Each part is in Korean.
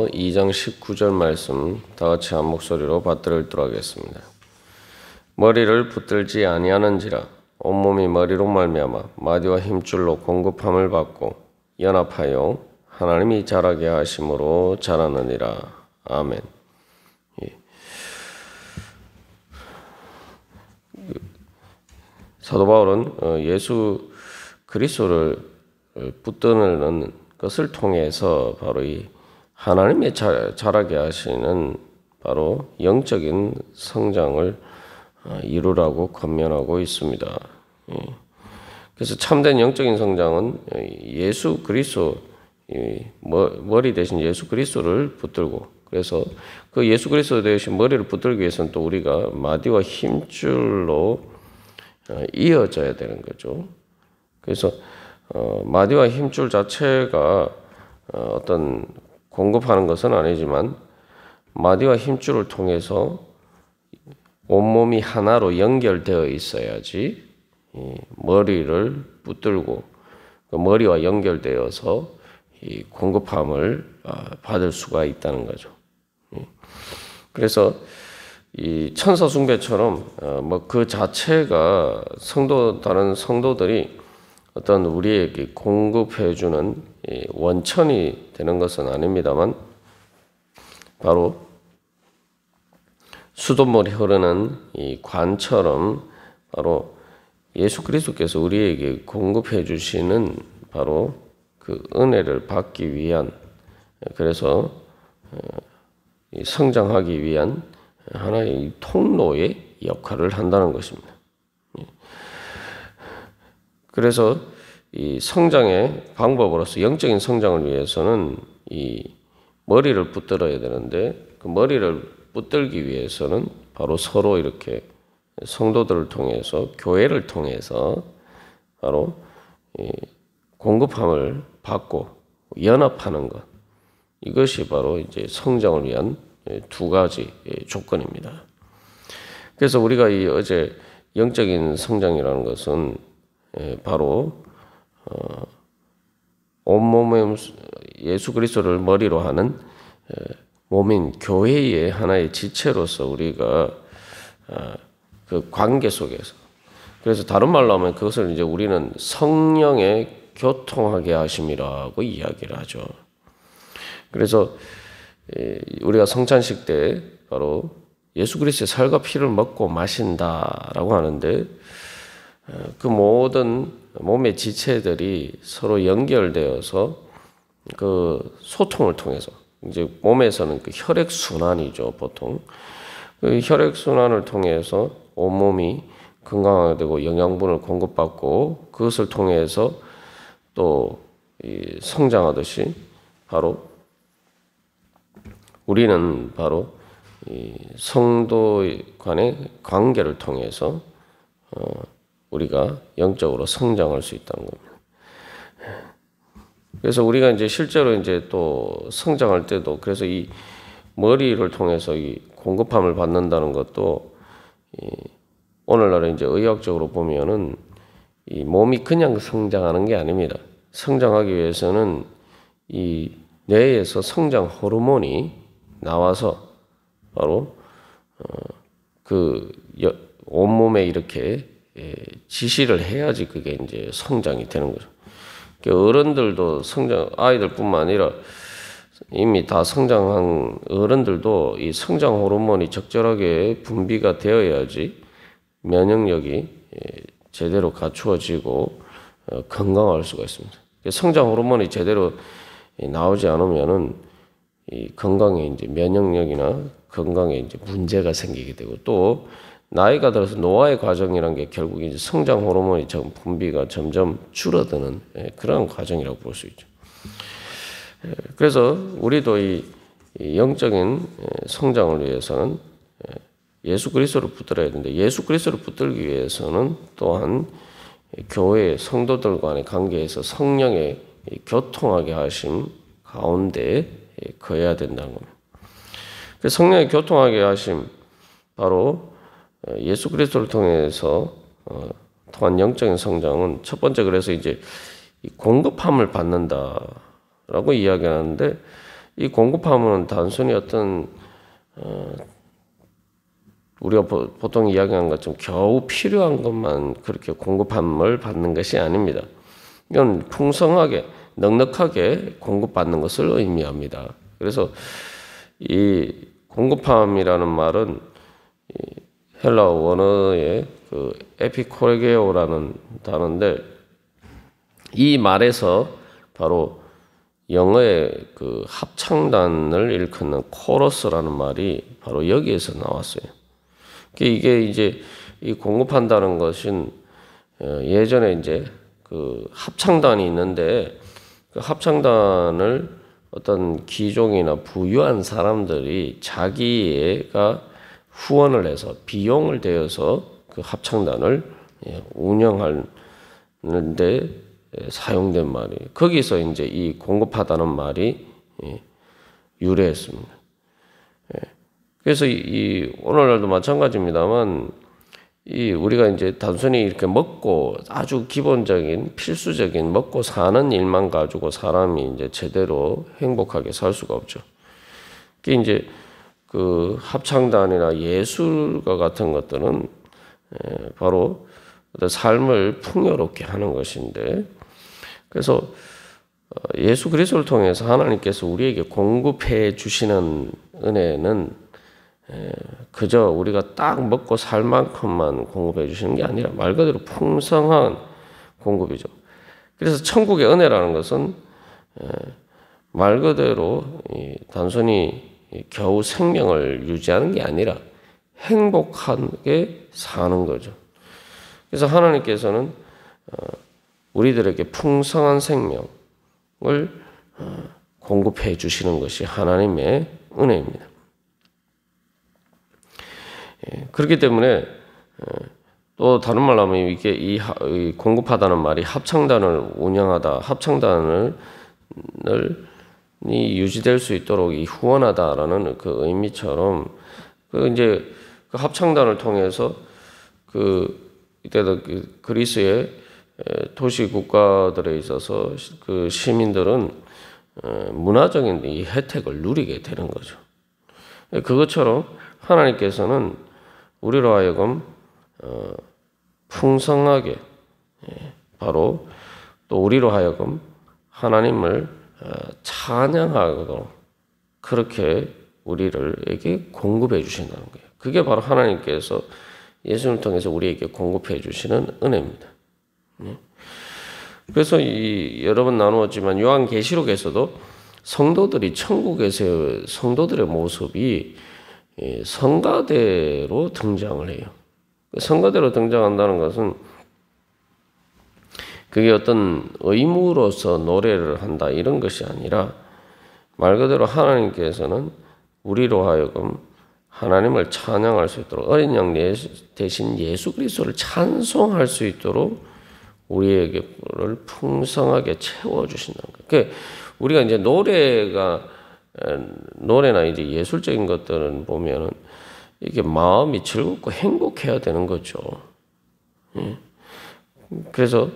2장 19절 말씀 다 같이 한 목소리로 받들어 읽도록 하겠습니다. 머리를 붙들지 아니하는지라 온몸이 머리로 말미암아 마디와 힘줄로 공급함을 받고 연합하여 하나님이 자라게 하심으로 자라느니라. 아멘. 사도 바울은 예수 그리스도를 붙드는 것을 통해서 바로 이 하나님이 자라게 하시는 바로 영적인 성장을 이루라고 권면하고 있습니다. 그래서 참된 영적인 성장은 예수 그리스도 머리 대신 예수 그리스도를 붙들고, 그래서 그 예수 그리스도 대신 머리를 붙들기 위해서는 또 우리가 마디와 힘줄로 이어져야 되는 거죠. 그래서 마디와 힘줄 자체가 어떤 공급하는 것은 아니지만 마디와 힘줄을 통해서 온몸이 하나로 연결되어 있어야지 머리를 붙들고 그 머리와 연결되어서 이 공급함을 받을 수가 있다는 거죠. 그래서 이 천사 숭배처럼 뭐 그 자체가 다른 성도들이 어떤 우리에게 공급해주는 원천이 되는 것은 아닙니다만, 바로 수돗물이 흐르는 이 관처럼 바로 예수 그리스도께서 우리에게 공급해 주시는 바로 그 은혜를 받기 위한, 그래서 성장하기 위한 하나의 통로의 역할을 한다는 것입니다. 그래서 이 성장의 방법으로서 영적인 성장을 위해서는 이 머리를 붙들어야 되는데, 그 머리를 붙들기 위해서는 바로 서로 이렇게 성도들을 통해서, 교회를 통해서 바로 공급함을 받고 연합하는 것, 이것이 바로 이제 성장을 위한 두 가지 조건입니다. 그래서 우리가 이 어제 영적인 성장이라는 것은 바로 온몸에 예수 그리스도를 머리로 하는 몸인 교회의 하나의 지체로서 우리가 그 관계 속에서, 그래서 다른 말로 하면 그것을 이제 우리는 성령의 교통하게 하심이라고 이야기를 하죠. 그래서 우리가 성찬식 때 바로 예수 그리스도의 살과 피를 먹고 마신다라고 하는데, 그 모든 몸의 지체들이 서로 연결되어서 그 소통을 통해서, 이제 몸에서는 그 혈액 순환이죠, 보통. 그 혈액 순환을 통해서 온몸이 건강하게 되고 영양분을 공급받고, 그것을 통해서 또 성장하듯이 바로 우리는 바로 이 성도 간의 관계를 통해서 우리가 영적으로 성장할 수 있다는 겁니다. 그래서 우리가 이제 실제로 이제 또 성장할 때도, 그래서 이 머리를 통해서 이 공급함을 받는다는 것도 오늘날에 이제 의학적으로 보면은 이 몸이 그냥 성장하는 게 아닙니다. 성장하기 위해서는 이 뇌에서 성장 호르몬이 나와서 바로 그 온몸에 이렇게 지시를 해야지 그게 이제 성장이 되는 거죠. 어른들도 아이들뿐만 아니라 이미 다 성장한 어른들도 이 성장 호르몬이 적절하게 분비가 되어야지 면역력이 제대로 갖추어지고 건강할 수가 있습니다. 성장 호르몬이 제대로 나오지 않으면은 이 건강에 이제 면역력이나 건강에 이제 문제가 생기게 되고, 또 나이가 들어서 노화의 과정이라는 게 결국 이제 성장 호르몬이 분비가 점점 줄어드는 그런 과정이라고 볼 수 있죠. 그래서 우리도 이 영적인 성장을 위해서는 예수 그리스도를 붙들어야 되는데, 예수 그리스도를 붙들기 위해서는 또한 교회 성도들 간의 관계에서 성령의 교통하게 하심 가운데 거해야 된다는 겁니다. 성령의 교통하게 하심, 바로 예수 그리스도를 통해서 통한 영적인 성장은 첫 번째, 그래서 이제 공급함을 받는다라고 이야기하는데, 이 공급함은 단순히 어떤 우리가 보통 이야기하는 것처럼 겨우 필요한 것만 그렇게 공급함을 받는 것이 아닙니다. 이건 풍성하게 넉넉하게 공급받는 것을 의미합니다. 그래서 이 공급함이라는 말은 헬라 원어의 그 에피코레게오라는 단어인데 이 말에서 바로 영어의 그 합창단을 일컫는 코러스라는 말이 바로 여기에서 나왔어요. 이게 이제 이 공급한다는 것은 예전에 이제 그 합창단이 있는데 그 합창단을 어떤 귀족이나 부유한 사람들이 자기가 후원을 해서 비용을 대어서 그 합창단을 운영하는데 사용된 말이 거기서 이제 이 공급하다는 말이 유래했습니다. 그래서 이 오늘날도 마찬가지입니다만 이 우리가 이제 단순히 이렇게 먹고 아주 기본적인 필수적인 먹고 사는 일만 가지고 사람이 이제 제대로 행복하게 살 수가 없죠. 그게 이제 그 합창단이나 예술과 같은 것들은 바로 어떤 삶을 풍요롭게 하는 것인데 그래서 예수 그리스도를 통해서 하나님께서 우리에게 공급해 주시는 은혜는 그저 우리가 딱 먹고 살 만큼만 공급해 주시는 게 아니라 말 그대로 풍성한 공급이죠. 그래서 천국의 은혜라는 것은 말 그대로 단순히 겨우 생명을 유지하는 게 아니라 행복하게 사는 거죠. 그래서 하나님께서는 우리들에게 풍성한 생명을 공급해 주시는 것이 하나님의 은혜입니다. 그렇기 때문에 또 다른 말로 하면 이게 이 공급하다는 말이 합창단을 운영하다, 합창단을 유지될 수 있도록 이 후원하다라는 그 의미처럼 그 이제 그 합창단을 통해서 이때도 그리스의 도시 국가들에 있어서 그 시민들은 문화적인 이 혜택을 누리게 되는 거죠. 그것처럼 하나님께서는 우리로 하여금 풍성하게 바로 또 우리로 하여금 하나님을 찬양하도록 그렇게 우리에게 공급해 주신다는 거예요. 그게 바로 하나님께서 예수님을 통해서 우리에게 공급해 주시는 은혜입니다. 그래서 여러 번 나누었지만 요한계시록에서도 성도들이 천국에서의 성도들의 모습이 성가대로 등장을 해요. 성가대로 등장한다는 것은 그게 어떤 의무로서 노래를 한다 이런 것이 아니라 말 그대로 하나님께서는 우리로 하여금 하나님을 찬양할 수 있도록 어린 양 대신 예수 그리스도를 찬송할 수 있도록 우리에게를 풍성하게 채워주신다는 거예요. 그러니까 우리가 이제 노래나 이제 예술적인 것들은 보면은 이게 마음이 즐겁고 행복해야 되는 거죠. 그래서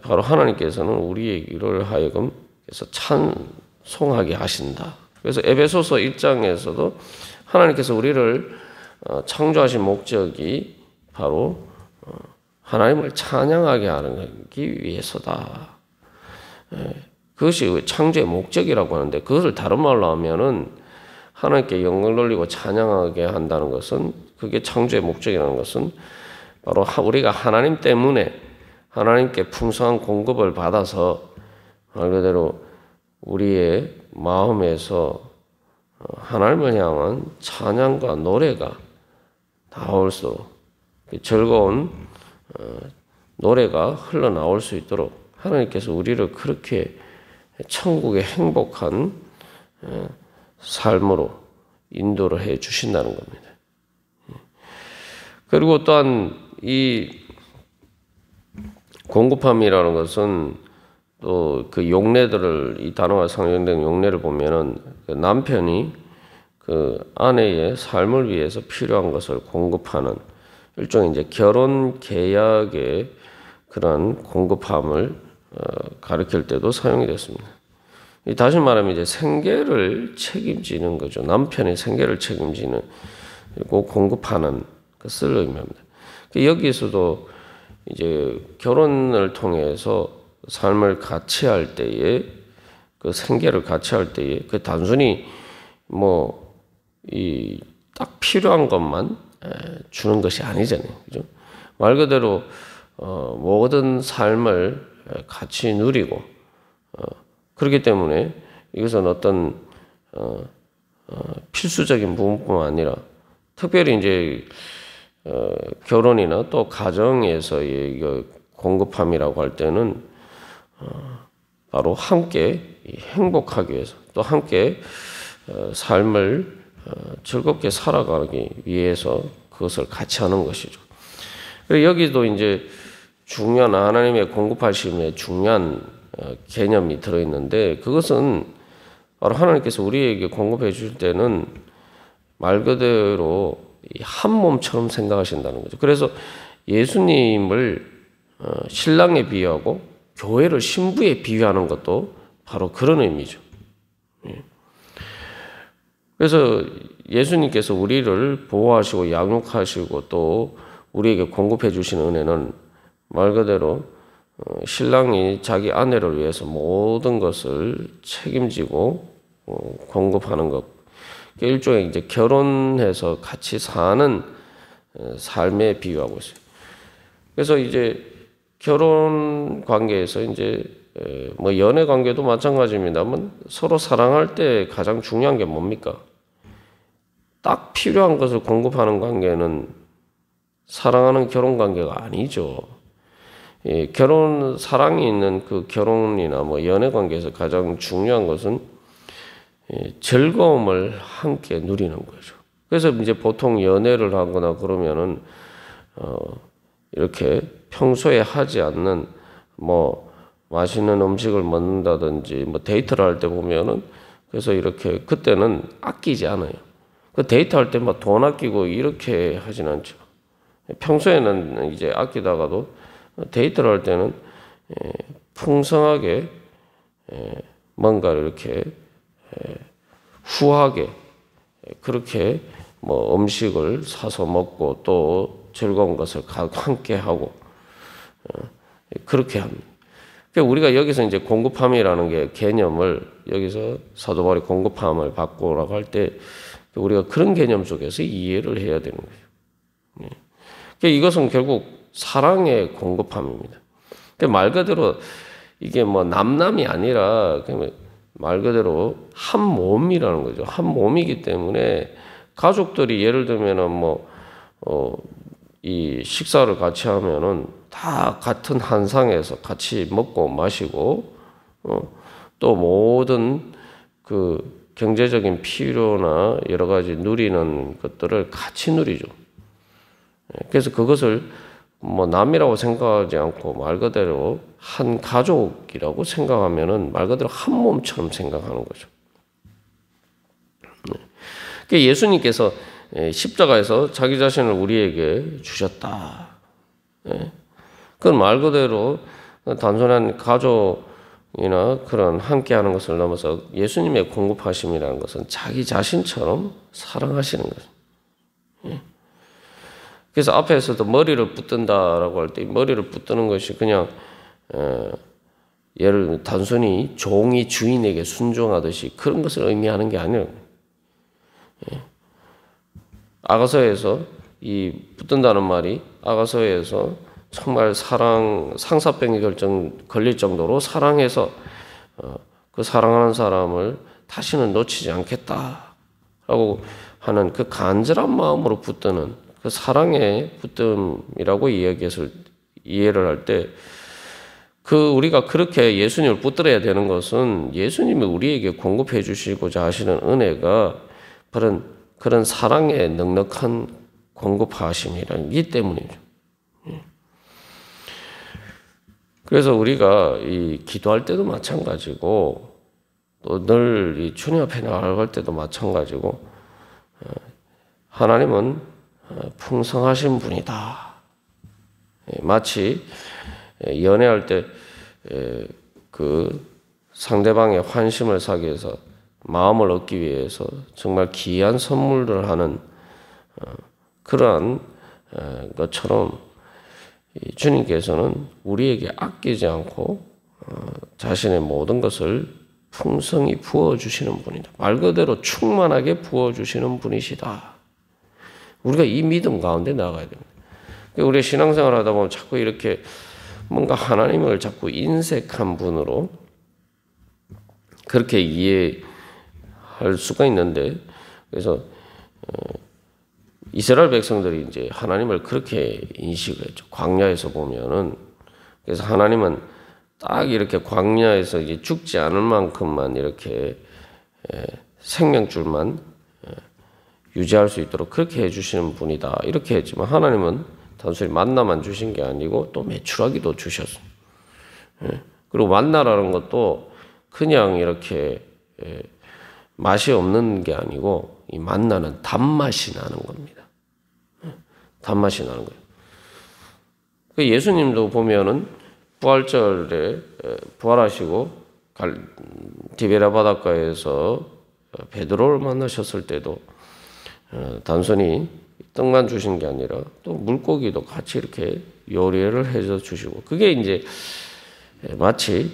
바로 하나님께서는 우리를 하여금 그래서 찬송하게 하신다. 그래서 에베소서 1장에서도 하나님께서 우리를 창조하신 목적이 바로 하나님을 찬양하게 하기 위해서다. 그것이 창조의 목적이라고 하는데 그것을 다른 말로 하면은 하나님께 영광을 돌리고 찬양하게 한다는 것은 그게 창조의 목적이라는 것은 바로 우리가 하나님 때문에 하나님께 풍성한 공급을 받아서 말 그대로 우리의 마음에서 하나님을 향한 찬양과 노래가 나올 수 즐거운 노래가 흘러나올 수 있도록 하나님께서 우리를 그렇게 천국의 행복한 삶으로 인도를 해 주신다는 겁니다. 그리고 또한 이 공급함이라는 것은 또 그 용례들을 이 단어가 상징된 용례를 보면은 그 남편이 그 아내의 삶을 위해서 필요한 것을 공급하는 일종의 이제 결혼 계약의 그런 공급함을 가리킬 때도 사용이 됐습니다. 다시 말하면 이제 생계를 책임지는 거죠. 남편의 생계를 책임지는 그리고 공급하는 것을 의미합니다. 여기에서도 이제 결혼을 통해서 삶을 같이 할 때에 그 생계를 같이 할 때에 그 단순히 뭐 이 딱 필요한 것만 주는 것이 아니잖아요. 그죠? 말 그대로 모든 삶을 같이 누리고 그렇기 때문에 이것은 어떤 필수적인 부분뿐만 아니라 특별히 이제 결혼이나 또 가정에서의 공급함이라고 할 때는 바로 함께 행복하기 위해서 또 함께 삶을 즐겁게 살아가기 위해서 그것을 같이 하는 것이죠. 여기도 이제 중요한 하나님의 공급하심에 중요한 개념이 들어있는데 그것은 바로 하나님께서 우리에게 공급해 주실 때는 말 그대로 한 몸처럼 생각하신다는 거죠. 그래서 예수님을 신랑에 비유하고 교회를 신부에 비유하는 것도 바로 그런 의미죠. 그래서 예수님께서 우리를 보호하시고 양육하시고 또 우리에게 공급해 주시는 은혜는 말 그대로 신랑이 자기 아내를 위해서 모든 것을 책임지고 공급하는 것. 일종의 이제 결혼해서 같이 사는 삶에 비유하고 있어요. 그래서 이제 결혼 관계에서 이제 뭐 연애 관계도 마찬가지입니다만 서로 사랑할 때 가장 중요한 게 뭡니까? 딱 필요한 것을 공급하는 관계는 사랑하는 결혼 관계가 아니죠. 사랑이 있는 그 결혼이나 뭐 연애 관계에서 가장 중요한 것은 즐거움을 함께 누리는 거죠. 그래서 이제 보통 연애를 하거나 그러면은 이렇게 평소에 하지 않는 뭐 맛있는 음식을 먹는다든지 뭐 데이트를 할 때 보면은 그래서 이렇게 그때는 아끼지 않아요. 그 데이트할 때 막 돈 아끼고 이렇게 하진 않죠. 평소에는 이제 아끼다가도 데이트를 할 때는 풍성하게 뭔가 이렇게 후하게 그렇게 뭐 음식을 사서 먹고 또 즐거운 것을 함께 하고 그렇게 합니다. 그러니까 우리가 여기서 이제 공급함이라는 게 개념을 여기서 사도 바울이 공급함을 바꾸라고 할 때 우리가 그런 개념 속에서 이해를 해야 되는 거예요. 그러니까 이것은 결국 사랑의 공급함입니다. 그러니까 말 그대로 이게 뭐 남남이 아니라 말 그대로 한 몸이라는 거죠. 한 몸이기 때문에 가족들이 예를 들면은 이 식사를 같이 하면은 다 같은 한 상에서 같이 먹고 마시고 또 모든 그 경제적인 필요나 여러 가지 누리는 것들을 같이 누리죠. 그래서 그것을 뭐 남이라고 생각하지 않고 말 그대로 한 가족이라고 생각하면은 말 그대로 한 몸처럼 생각하는 거죠. 그러니까 예수님께서 십자가에서 자기 자신을 우리에게 주셨다. 그건 말 그대로 단순한 가족이나 그런 함께하는 것을 넘어서 예수님의 공급하심이라는 것은 자기 자신처럼 사랑하시는 거죠. 그래서 앞에서도 머리를 붙든다라고 할 때 머리를 붙드는 것이 그냥 예를 들면 단순히 종이 주인에게 순종하듯이 그런 것을 의미하는 게 아니에요. 아가서에서 이 붙든다는 말이 아가서에서 정말 상사병이 걸릴 정도로 사랑해서 그 사랑하는 사람을 다시는 놓치지 않겠다라고 하는 그 간절한 마음으로 붙드는 그 사랑의 붙듦이라고 이해를 할 때 우리가 그렇게 예수님을 붙들어야 되는 것은 예수님이 우리에게 공급해 주시고자 하시는 은혜가 그런 사랑의 넉넉한 공급하심이라기 때문이죠. 그래서 우리가 이 기도할 때도 마찬가지고 또 늘 이 주님 앞에 나아갈 때도 마찬가지고 하나님은 풍성하신 분이다. 마치 연애할 때 그 상대방의 환심을 사기 위해서 마음을 얻기 위해서 정말 귀한 선물을 하는 그러한 것처럼 주님께서는 우리에게 아끼지 않고 자신의 모든 것을 풍성히 부어주시는 분이다. 말 그대로 충만하게 부어주시는 분이시다. 우리가 이 믿음 가운데 나가야 됩니다. 우리가 신앙생활 하다 보면 자꾸 이렇게 뭔가 하나님을 자꾸 인색한 분으로 그렇게 이해할 수가 있는데, 그래서 이스라엘 백성들이 이제 하나님을 그렇게 인식을 했죠. 광야에서 보면은. 그래서 하나님은 딱 이렇게 광야에서 이제 죽지 않을 만큼만 이렇게 생명줄만 유지할 수 있도록 그렇게 해주시는 분이다. 이렇게 했지만 하나님은 단순히 만나만 주신 게 아니고 또 메추라기도 주셨어요. 그리고 만나라는 것도 그냥 이렇게 맛이 없는 게 아니고 이 만나는 단맛이 나는 겁니다. 단맛이 나는 거예요. 예수님도 보면은 부활절에 부활하시고 디베라 바닷가에서 베드로를 만나셨을 때도 단순히 떡만 주신 게 아니라 또 물고기도 같이 이렇게 요리를 해서 주시고, 그게 이제 마치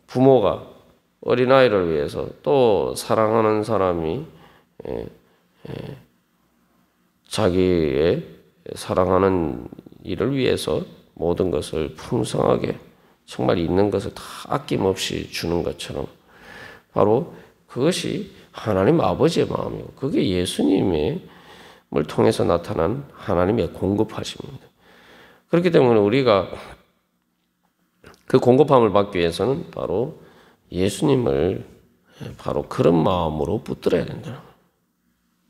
부모가 어린아이를 위해서 또 사랑하는 사람이 자기의 사랑하는 일을 위해서 모든 것을 풍성하게 정말 있는 것을 다 아낌없이 주는 것처럼 바로 그것이 하나님 아버지의 마음이고 그게 예수님을 통해서 나타난 하나님의 공급하심입니다. 그렇기 때문에 우리가 그 공급함을 받기 위해서는 바로 예수님을 바로 그런 마음으로 붙들어야 된다.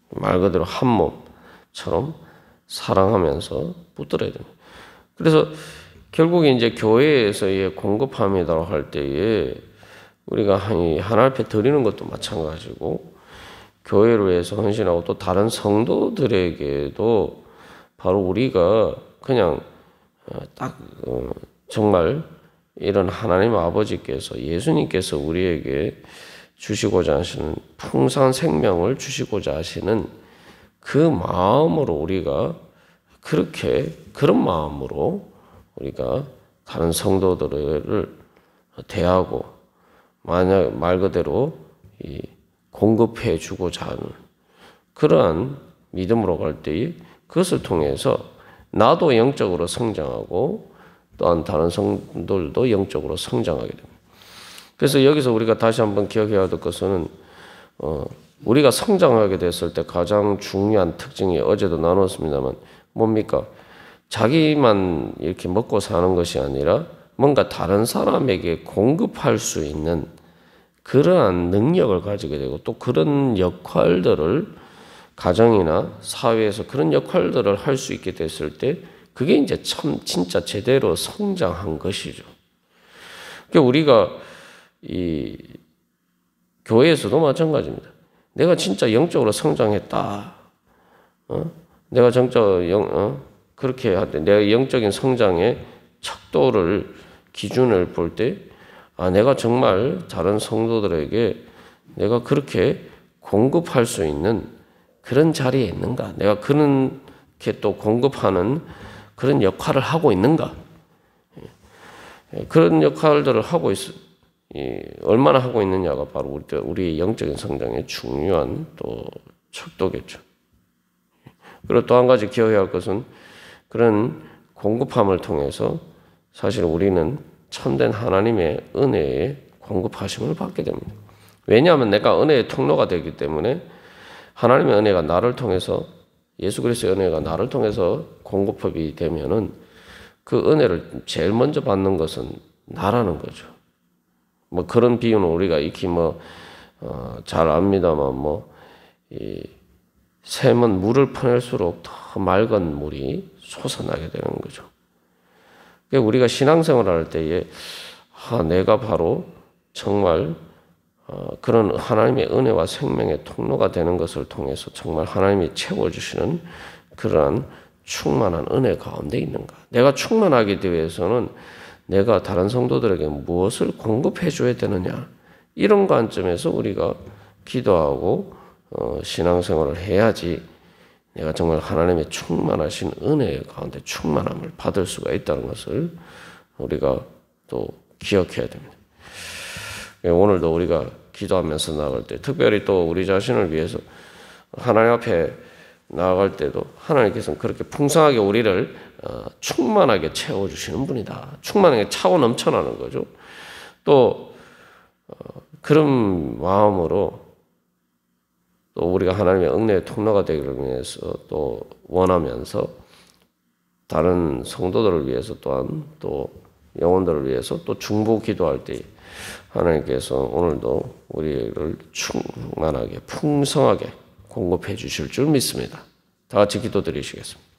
말 그대로 한 몸처럼 사랑하면서 붙들어야 됩니다. 그래서 결국에 이제 교회에서의 공급함이라고 할 때에 우리가 하나님 앞에 드리는 것도 마찬가지고 교회를 위해서 헌신하고 또 다른 성도들에게도 바로 우리가 그냥 딱 정말 이런 하나님 아버지께서 예수님께서 우리에게 주시고자 하시는 풍성한 생명을 주시고자 하시는 그 마음으로 우리가 그런 마음으로 우리가 다른 성도들을 대하고 만약 말 그대로 공급해 주고자 하는 그러한 믿음으로 갈 때에 그것을 통해서 나도 영적으로 성장하고 또한 다른 성도들도 영적으로 성장하게 됩니다. 그래서 여기서 우리가 다시 한번 기억해야 될 것은 우리가 성장하게 됐을 때 가장 중요한 특징이 어제도 나눴습니다만 뭡니까? 자기만 이렇게 먹고 사는 것이 아니라 뭔가 다른 사람에게 공급할 수 있는 그러한 능력을 가지게 되고 또 그런 역할들을 가정이나 사회에서 그런 역할들을 할 수 있게 됐을 때 그게 이제 진짜 제대로 성장한 것이죠. 그러니까 우리가 이 교회에서도 마찬가지입니다. 내가 진짜 영적으로 성장했다. 내가 그렇게 할 때 내가 영적인 성장의 척도를 기준을 볼 때 내가 정말 다른 성도들에게 내가 그렇게 공급할 수 있는 그런 자리에 있는가? 내가 그렇게 또 공급하는 그런 역할을 하고 있는가? 그런 역할들을 하고 얼마나 하고 있느냐가 바로 우리의 영적인 성장의 중요한 또 척도겠죠. 그리고 또 한 가지 기억해야 할 것은 그런 공급함을 통해서 사실 우리는 참된 하나님의 은혜의 공급하심을 받게 됩니다. 왜냐하면 내가 은혜의 통로가 되기 때문에 하나님의 은혜가 나를 통해서 예수 그리스도의 은혜가 나를 통해서 공급이 되면은 그 은혜를 제일 먼저 받는 것은 나라는 거죠. 뭐 그런 비유는 우리가 익히 잘 압니다만 이 샘은 물을 퍼낼수록 더 맑은 물이 솟아나게 되는 거죠. 그러니까 우리가 신앙생활을 할 때에 내가 바로 정말 그런 하나님의 은혜와 생명의 통로가 되는 것을 통해서 정말 하나님이 채워주시는 그러한 충만한 은혜 가운데 있는가. 내가 충만하기 위해서는 내가 다른 성도들에게 무엇을 공급해 줘야 되느냐, 이런 관점에서 우리가 기도하고 신앙생활을 해야지 내가 정말 하나님의 충만하신 은혜 가운데 충만함을 받을 수가 있다는 것을 우리가 또 기억해야 됩니다. 오늘도 우리가 기도하면서 나아갈 때, 특별히 또 우리 자신을 위해서 하나님 앞에 나아갈 때도 하나님께서는 그렇게 풍성하게 우리를 충만하게 채워주시는 분이다. 충만하게 차고 넘쳐나는 거죠. 또 그런 마음으로 또 우리가 하나님의 은혜의 통로가 되기를 위해서 또 원하면서 다른 성도들을 위해서 또한 또 영혼들을 위해서 또 중보 기도할 때 하나님께서 오늘도 우리를 충만하게 풍성하게 공급해 주실 줄 믿습니다. 다 같이 기도드리시겠습니다.